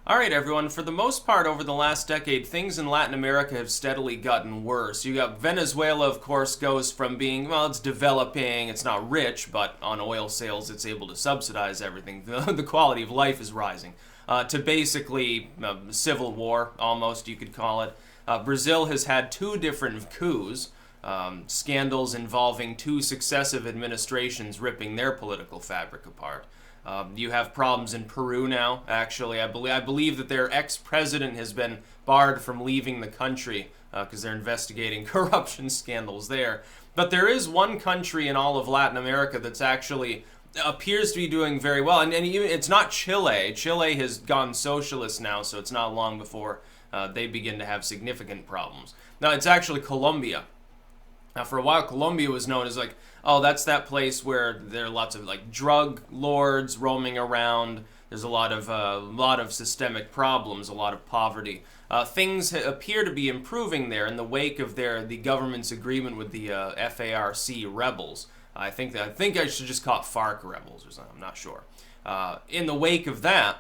All right, everyone. For the most part, over the last decade, things in Latin America have steadily gotten worse. You got Venezuela, of course, goes from being, well, it's developing, it's not rich, but on oil sales, it's able to subsidize everything. The quality of life is rising. To basically civil war, almost, you could call it. Brazil has had two different coups, scandals involving two successive administrations ripping their political fabric apart. You have problems in Peru now, actually. I believe that their ex-president has been barred from leaving the country because they're investigating corruption scandals there. But there is one country in all of Latin America that's actually appears to be doing very well. And even, it's not Chile. Chile has gone socialist now, so it's not long before they begin to have significant problems. Now, it's actually Colombia. Now, for a while, Colombia was known as like, oh, that's that place where there are lots of like drug lords roaming around. There's a lot of systemic problems, a lot of poverty. Things appear to be improving there in the wake of the government's agreement with the FARC rebels. I think I should just call it FARC rebels or something. I'm not sure. In the wake of that,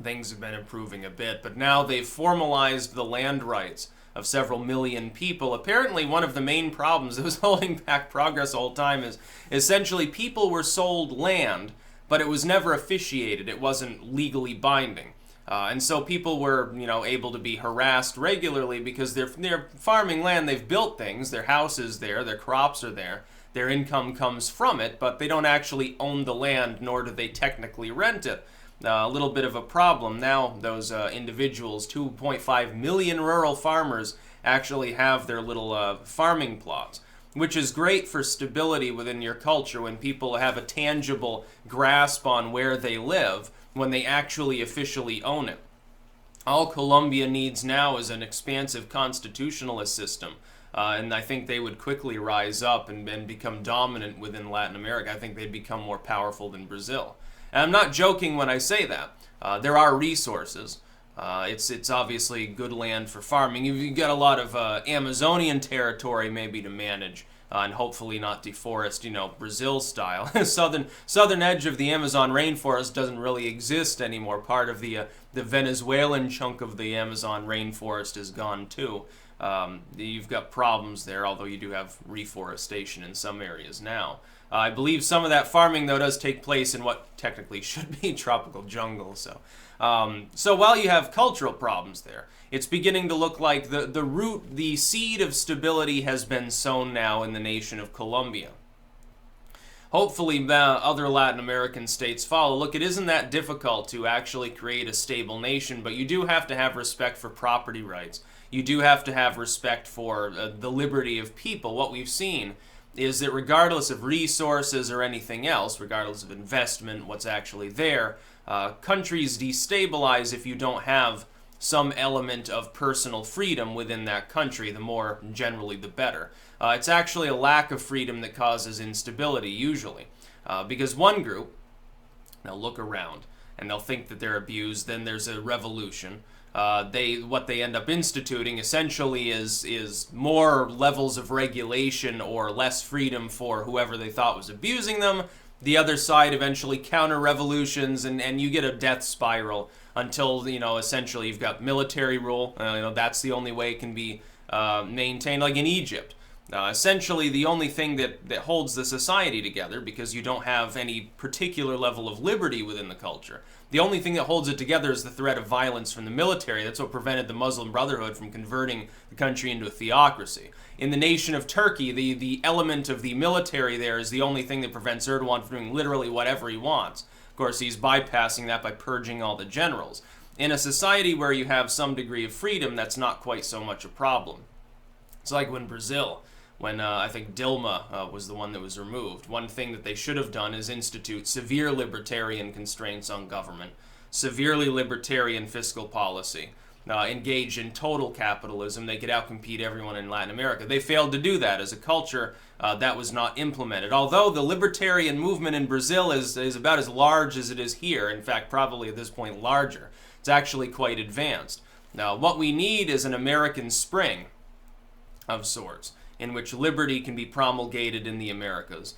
things have been improving a bit, but now they've formalized the land rights of several million people. Apparently, one of the main problems that was holding back progress the whole time is essentially people were sold land, but it was never officiated. It wasn't legally binding. And so people were, able to be harassed regularly because they're farming land, they've built things, their house is there, their crops are there, their income comes from it, but they don't actually own the land, nor do they technically rent it. A little bit of a problem now. Those individuals, 2.5 million rural farmers, actually have their little farming plots, which is great for stability within your culture when people have a tangible grasp on where they live when they actually officially own it. All Colombia needs now is an expansive constitutionalist system, and I think they would quickly rise up and become dominant within Latin America. I think they'd become more powerful than Brazil. And I'm not joking when I say that. There are resources. It's obviously good land for farming. You've got a lot of Amazonian territory maybe to manage, and hopefully not deforest, Brazil style. southern edge of the Amazon rainforest doesn't really exist anymore. Part of the Venezuelan chunk of the Amazon rainforest is gone too. You've got problems there, although you do have reforestation in some areas now. I believe some of that farming, though, does take place in what technically should be tropical jungle. So while you have cultural problems there, it's beginning to look like the seed of stability has been sown now in the nation of Colombia. Hopefully, other Latin American states follow. Look, it isn't that difficult to actually create a stable nation, but you do have to have respect for property rights. You do have to have respect for the liberty of people. What we've seen is that regardless of resources or anything else, regardless of investment, what's actually there, countries destabilize if you don't have some element of personal freedom within that country. The more generally, the better. It's actually a lack of freedom that causes instability, usually. Because one group, they'll look around and they'll think that they're abused, then there's a revolution. What they end up instituting essentially is more levels of regulation or less freedom for whoever they thought was abusing them. The other side eventually counter revolutions, and you get a death spiral until essentially you've got military rule. That's the only way it can be maintained, like in Egypt. Essentially, the only thing that holds the society together, because you don't have any particular level of liberty within the culture, the only thing that holds it together is the threat of violence from the military. That's what prevented the Muslim Brotherhood from converting the country into a theocracy. In the nation of Turkey, the element of the military there is the only thing that prevents Erdogan from doing literally whatever he wants. Of course, he's bypassing that by purging all the generals. In a society where you have some degree of freedom, that's not quite so much a problem. It's like when Brazil, when I think Dilma was the one that was removed. One thing that they should have done is institute severe libertarian constraints on government, severely libertarian fiscal policy, engage in total capitalism. They could outcompete everyone in Latin America. They failed to do that as a culture. That was not implemented. Although the libertarian movement in Brazil is about as large as it is here, in fact, probably at this point larger. It's actually quite advanced. Now, what we need is an American spring of sorts, in which liberty can be promulgated in the Americas.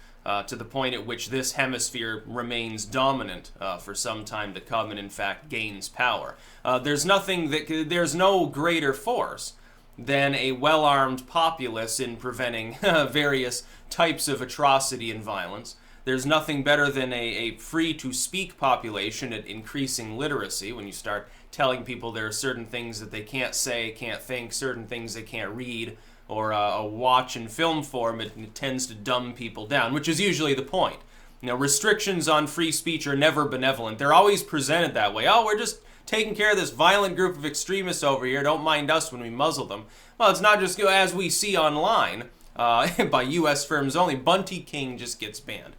to the point at which this hemisphere remains dominant for some time to come, and in fact gains power. There's no greater force than a well-armed populace in preventing various types of atrocity and violence. There's nothing better than a free-to-speak population at increasing literacy. When you start telling people there are certain things that they can't say, can't think, certain things they can't read, or watch in film form, it tends to dumb people down, which is usually the point. You know, restrictions on free speech are never benevolent. They're always presented that way. Oh, we're just taking care of this violent group of extremists over here. Don't mind us when we muzzle them. Well, it's not just as we see online by U.S. firms only. Bunty King just gets banned.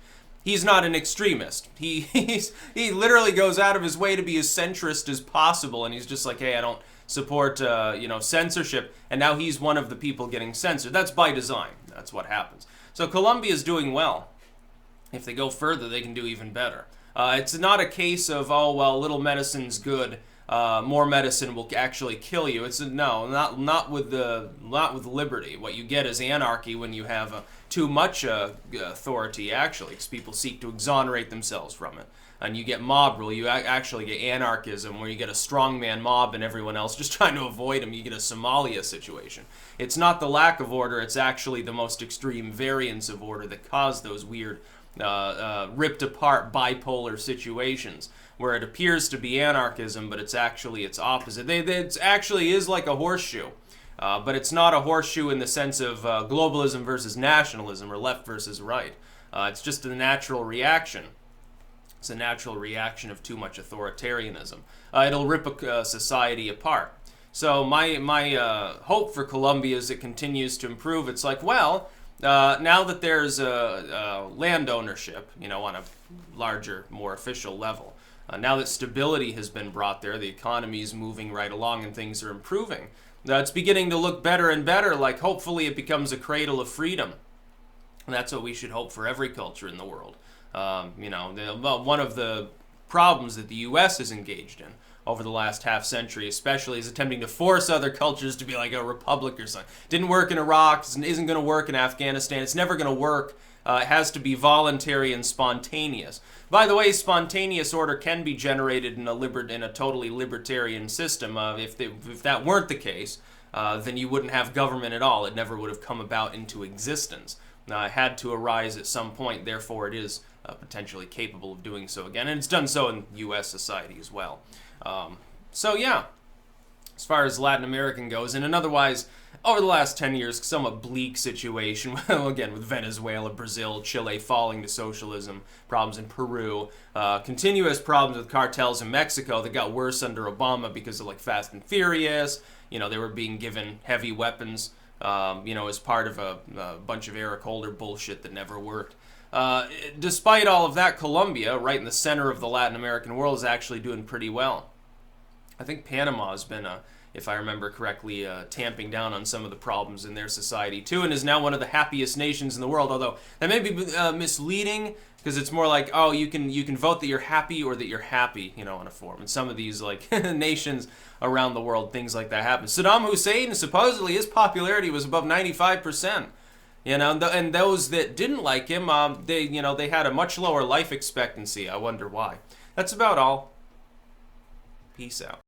He's not an extremist. He literally goes out of his way to be as centrist as possible, and he's just like, hey, I don't support censorship, and now he's one of the people getting censored. That's by design. That's what happens. So Colombia is doing well. If they go further, they can do even better. It's not a case of, oh, well, little medicine's good. More medicine will actually kill you. Not with liberty. What you get is anarchy when you have too much authority, actually, because people seek to exonerate themselves from it. And you get mob rule. You actually get anarchism, where you get a strongman mob and everyone else just trying to avoid him. You get a Somalia situation. It's not the lack of order. It's actually the most extreme variants of order that cause those weird ripped apart bipolar situations, where it appears to be anarchism, but it's actually its opposite. It actually is like a horseshoe, but it's not a horseshoe in the sense of globalism versus nationalism or left versus right. It's just a natural reaction. It's a natural reaction of too much authoritarianism. It'll rip a society apart. So my hope for Colombia is it continues to improve. It's like, well, now that there's land ownership, on a larger, more official level, now that stability has been brought there, the economy is moving right along and things are improving. It's beginning to look better and better, like hopefully it becomes a cradle of freedom. And that's what we should hope for every culture in the world. One of the problems that the U.S. is engaged in over the last half century especially is attempting to force other cultures to be like a republic or something. Didn't work in Iraq, isn't going to work in Afghanistan, it's never going to work. It has to be voluntary and spontaneous. By the way, spontaneous order can be generated in a totally libertarian system. If that weren't the case, then you wouldn't have government at all. It never would have come about into existence. It had to arise at some point, therefore it is potentially capable of doing so again. And it's done so in U.S. society as well. As far as Latin American goes, in an otherwise, over the last 10 years, somewhat bleak situation, again, with Venezuela, Brazil, Chile falling to socialism, problems in Peru, continuous problems with cartels in Mexico that got worse under Obama because of, like, Fast and Furious. They were being given heavy weapons, as part of a bunch of Eric Holder bullshit that never worked. Despite all of that, Colombia, right in the center of the Latin American world, is actually doing pretty well. I think Panama has been, if I remember correctly, tamping down on some of the problems in their society too, and is now one of the happiest nations in the world, although that may be misleading, because it's more like, oh, you can vote that you're happy or that you're happy, on a form. And some of these, like, nations around the world, things like that happen. Saddam Hussein, supposedly his popularity was above 95%. And those that didn't like him, they had a much lower life expectancy. I wonder why. That's about all. Peace out.